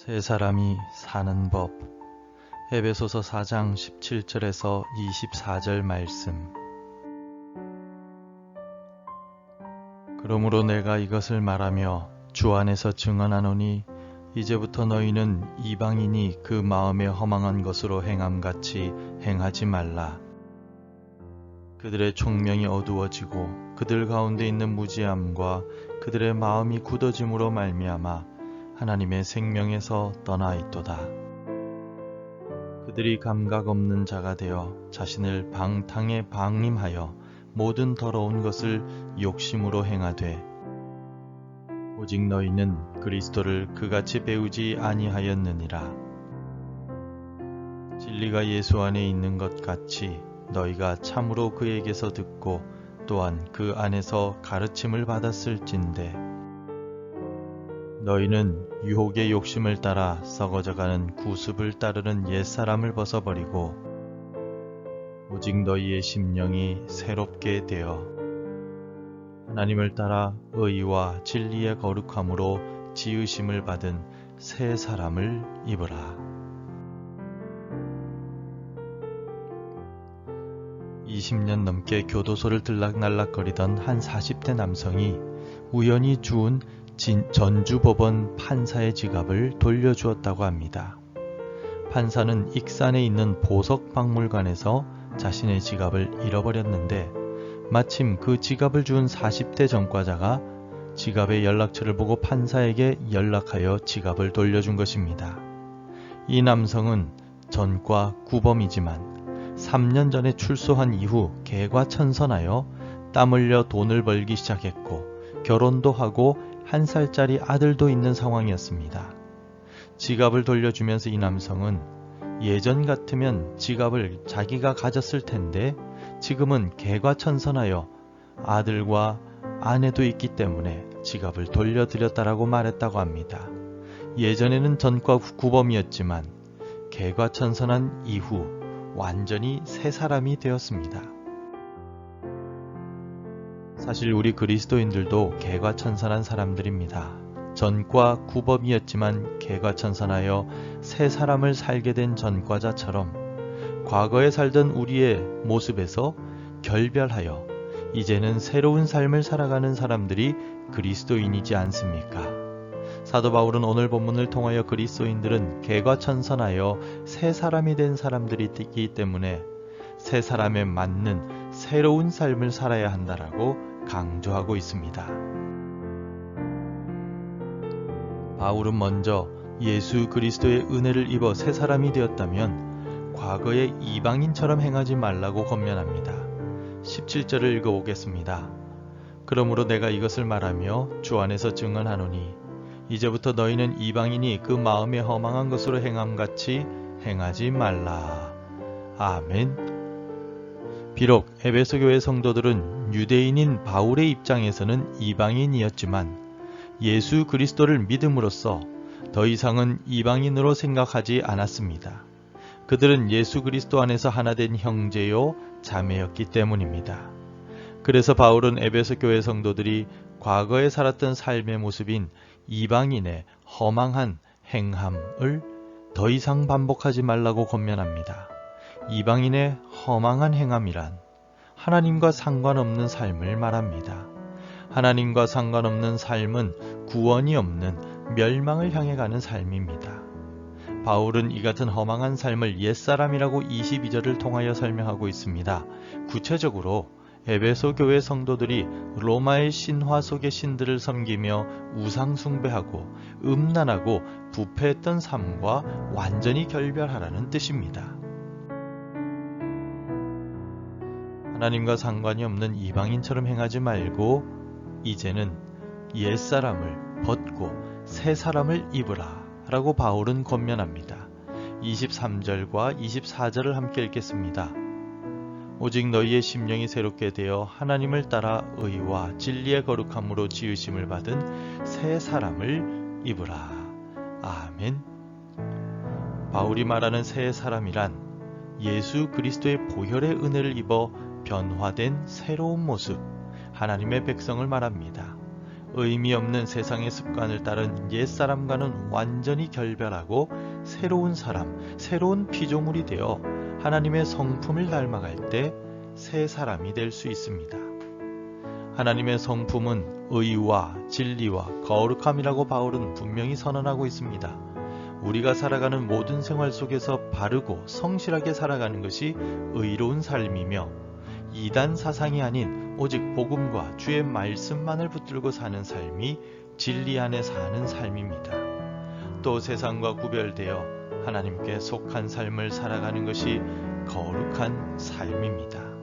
세 사람이 사는 법. 에베소서 4장 17절에서 24절 말씀. 그러므로 내가 이것을 말하며 주 안에서 증언하노니 이제부터 너희는 이방인이 그 마음에 허망한 것으로 행함같이 행하지 말라. 그들의 총명이 어두워지고 그들 가운데 있는 무지함과 그들의 마음이 굳어짐으로 말미암아 하나님의 생명에서 떠나 있도다. 그들이 감각 없는 자가 되어 자신을 방탕에 방임하여 모든 더러운 것을 욕심으로 행하되 오직 너희는 그리스도를 그같이 배우지 아니하였느니라. 진리가 예수 안에 있는 것 같이 너희가 참으로 그에게서 듣고 또한 그 안에서 가르침을 받았을진대. 너희는 유혹의 욕심을 따라 썩어져가는 구습을 따르는 옛사람을 벗어버리고 오직 너희의 심령이 새롭게 되어 하나님을 따라 의와 진리의 거룩함으로 지으심을 받은 새 사람을 입으라. 20년 넘게 교도소를 들락날락거리던 한 40대 남성이 우연히 주운 전주법원 판사의 지갑을 돌려주었다고 합니다. 판사는 익산에 있는 보석박물관에서 자신의 지갑을 잃어버렸는데 마침 그 지갑을 주운 40대 전과자가 지갑의 연락처를 보고 판사에게 연락하여 지갑을 돌려준 것입니다. 이 남성은 전과 구범이지만 3년 전에 출소한 이후 개과천선하여 땀 흘려 돈을 벌기 시작했고 결혼도 하고 1살짜리 아들도 있는 상황이었습니다. 지갑을 돌려주면서 이 남성은 예전 같으면 지갑을 자기가 가졌을 텐데 지금은 개과천선하여 아들과 아내도 있기 때문에 지갑을 돌려드렸다라고 말했다고 합니다. 예전에는 전과 구범이었지만 개과천선한 이후 완전히 새 사람이 되었습니다. 사실 우리 그리스도인들도 개과천선한 사람들입니다. 전과 구범이었지만 개과천선하여 새 사람을 살게 된 전과자처럼 과거에 살던 우리의 모습에서 결별하여 이제는 새로운 삶을 살아가는 사람들이 그리스도인이지 않습니까? 사도 바울은 오늘 본문을 통하여 그리스도인들은 개과천선하여 새 사람이 된 사람들이기 때문에 새 사람에 맞는 새로운 삶을 살아야 한다라고 강조하고 있습니다. 바울은 먼저 예수 그리스도의 은혜를 입어 새 사람이 되었다면 과거의 이방인처럼 행하지 말라고 권면합니다. 17절을 읽어보겠습니다. 그러므로 내가 이것을 말하며 주 안에서 증언하노니 이제부터 너희는 이방인이 그 마음에 허망한 것으로 행함같이 행하지 말라. 아멘. 비록 에베소 교회 성도들은 유대인인 바울의 입장에서는 이방인이었지만 예수 그리스도를 믿음으로써 더 이상은 이방인으로 생각하지 않았습니다. 그들은 예수 그리스도 안에서 하나된 형제요 자매였기 때문입니다. 그래서 바울은 에베소 교회 성도들이 과거에 살았던 삶의 모습인 이방인의 허망한 행함을 더 이상 반복하지 말라고 권면합니다. 이방인의 허망한 행함이란 하나님과 상관없는 삶을 말합니다. 하나님과 상관없는 삶은 구원이 없는 멸망을 향해 가는 삶입니다. 바울은 이 같은 허망한 삶을 옛사람이라고 22절을 통하여 설명하고 있습니다. 구체적으로 에베소 교회 성도들이 로마의 신화 속의 신들을 섬기며 우상 숭배하고 음란하고 부패했던 삶과 완전히 결별하라는 뜻입니다. 하나님과 상관이 없는 이방인처럼 행하지 말고 이제는 옛사람을 벗고 새 사람을 입으라 라고 바울은 권면합니다. 23절과 24절을 함께 읽겠습니다. 오직 너희의 심령이 새롭게 되어 하나님을 따라 의와 진리의 거룩함으로 지으심을 받은 새 사람을 입으라. 아멘. 바울이 말하는 새 사람이란 예수 그리스도의 보혈의 은혜를 입어 변화된 새로운 모습, 하나님의 백성을 말합니다. 의미 없는 세상의 습관을 따른 옛사람과는 완전히 결별하고 새로운 사람, 새로운 피조물이 되어 하나님의 성품을 닮아갈 때 새 사람이 될 수 있습니다. 하나님의 성품은 의와 진리와 거룩함이라고 바울은 분명히 선언하고 있습니다. 우리가 살아가는 모든 생활 속에서 바르고 성실하게 살아가는 것이 의로운 삶이며 이단 사상이 아닌 오직 복음과 주의 말씀만을 붙들고 사는 삶이 진리 안에 사는 삶입니다. 또 세상과 구별되어 하나님께 속한 삶을 살아가는 것이 거룩한 삶입니다.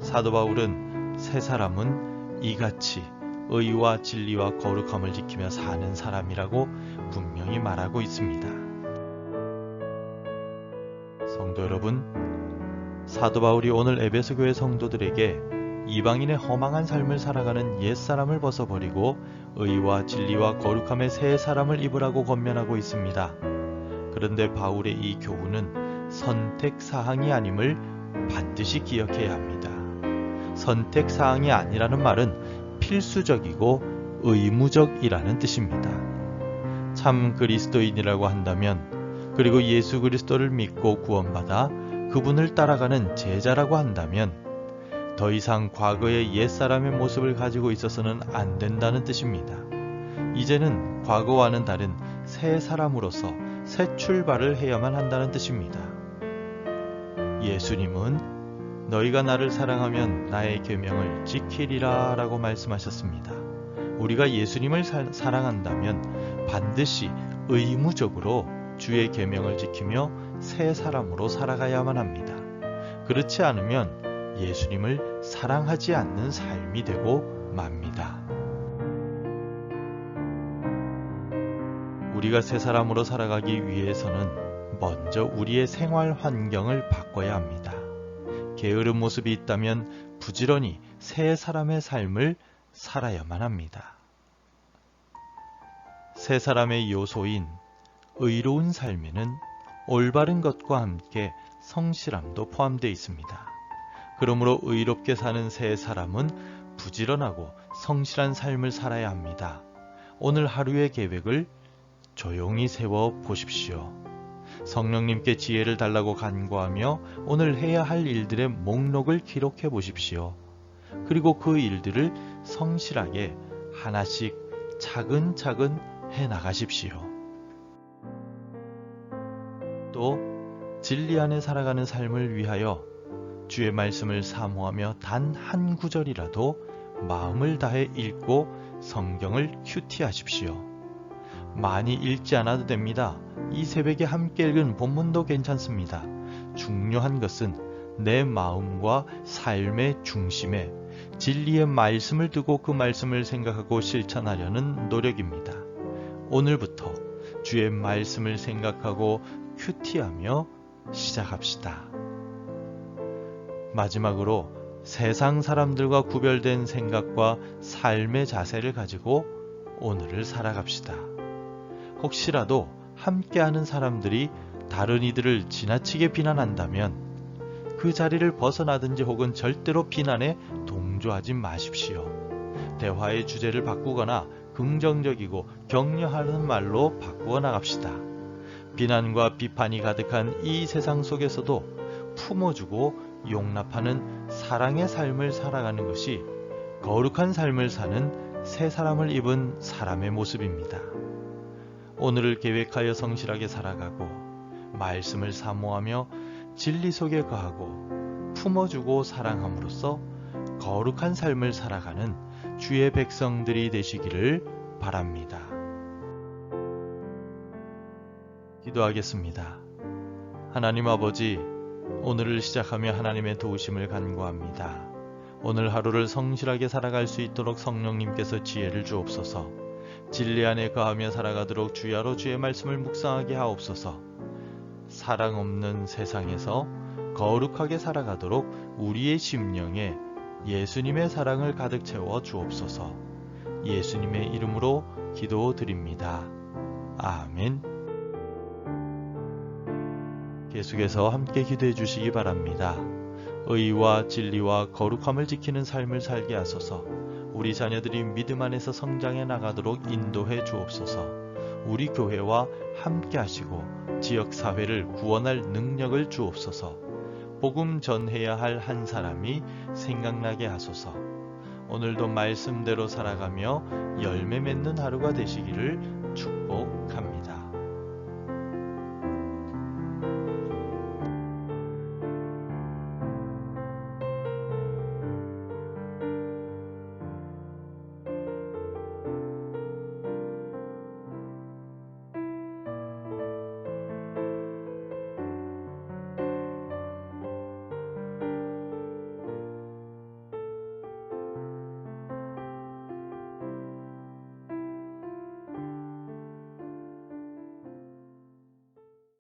사도 바울은 새 사람은 이같이 의와 진리와 거룩함을 지키며 사는 사람이라고 분명히 말하고 있습니다. 성도 여러분, 사도 바울이 오늘 에베소 교회 성도들에게 이방인의 허망한 삶을 살아가는 옛사람을 벗어버리고 의와 진리와 거룩함의 새 사람을 입으라고 권면하고 있습니다. 그런데 바울의 이 교훈은 선택사항이 아님을 반드시 기억해야 합니다. 선택사항이 아니라는 말은 필수적이고 의무적이라는 뜻입니다. 참 그리스도인이라고 한다면, 그리고 예수 그리스도를 믿고 구원받아 그분을 따라가는 제자라고 한다면 더 이상 과거의 옛사람의 모습을 가지고 있어서는 안 된다는 뜻입니다. 이제는 과거와는 다른 새 사람으로서 새 출발을 해야만 한다는 뜻입니다. 예수님은 너희가 나를 사랑하면 나의 계명을 지키리라 라고 말씀하셨습니다. 우리가 예수님을 사랑한다면 반드시 의무적으로 주의 계명을 지키며 새 사람으로 살아가야만 합니다. 그렇지 않으면 예수님을 사랑하지 않는 삶이 되고 맙니다. 우리가 새 사람으로 살아가기 위해서는 먼저 우리의 생활 환경을 바꿔야 합니다. 게으른 모습이 있다면 부지런히 새 사람의 삶을 살아야만 합니다. 새 사람의 요소인 의로운 삶에는 올바른 것과 함께 성실함도 포함되어 있습니다. 그러므로 의롭게 사는 새 사람은 부지런하고 성실한 삶을 살아야 합니다. 오늘 하루의 계획을 조용히 세워 보십시오. 성령님께 지혜를 달라고 간구하며 오늘 해야 할 일들의 목록을 기록해 보십시오. 그리고 그 일들을 성실하게 하나씩 차근차근 해 나가십시오. 또 진리 안에 살아가는 삶을 위하여 주의 말씀을 사모하며 단 한 구절이라도 마음을 다해 읽고 성경을 큐티하십시오. 많이 읽지 않아도 됩니다. 이 새벽에 함께 읽은 본문도 괜찮습니다. 중요한 것은 내 마음과 삶의 중심에 진리의 말씀을 두고 그 말씀을 생각하고 실천하려는 노력입니다. 오늘부터 주의 말씀을 생각하고 큐티하며 시작합시다. 마지막으로 세상 사람들과 구별된 생각과 삶의 자세를 가지고 오늘을 살아갑시다. 혹시라도 함께하는 사람들이 다른 이들을 지나치게 비난한다면 그 자리를 벗어나든지 혹은 절대로 비난에 동조하지 마십시오. 대화의 주제를 바꾸거나 긍정적이고 격려하는 말로 바꾸어 나갑시다. 비난과 비판이 가득한 이 세상 속에서도 품어주고 용납하는 사랑의 삶을 살아가는 것이 거룩한 삶을 사는 새 사람을 입은 사람의 모습입니다. 오늘을 계획하여 성실하게 살아가고 말씀을 사모하며 진리 속에 거하고 품어주고 사랑함으로써 거룩한 삶을 살아가는 주의 백성들이 되시기를 바랍니다. 기도하겠습니다. 하나님 아버지, 오늘을 시작하며 하나님의 도우심을 간구합니다. 오늘 하루를 성실하게 살아갈 수 있도록 성령님께서 지혜를 주옵소서. 진리 안에 거하며 살아가도록 주야로 주의 말씀을 묵상하게 하옵소서. 사랑 없는 세상에서 거룩하게 살아가도록 우리의 심령에 예수님의 사랑을 가득 채워 주옵소서. 예수님의 이름으로 기도드립니다. 아멘. 계속해서 함께 기도해 주시기 바랍니다. 의와 진리와 거룩함을 지키는 삶을 살게 하소서. 우리 자녀들이 믿음 안에서 성장해 나가도록 인도해 주옵소서. 우리 교회와 함께 하시고 지역 사회를 구원할 능력을 주옵소서. 복음 전해야 할 한 사람이 생각나게 하소서. 오늘도 말씀대로 살아가며 열매 맺는 하루가 되시기를 축복합니다.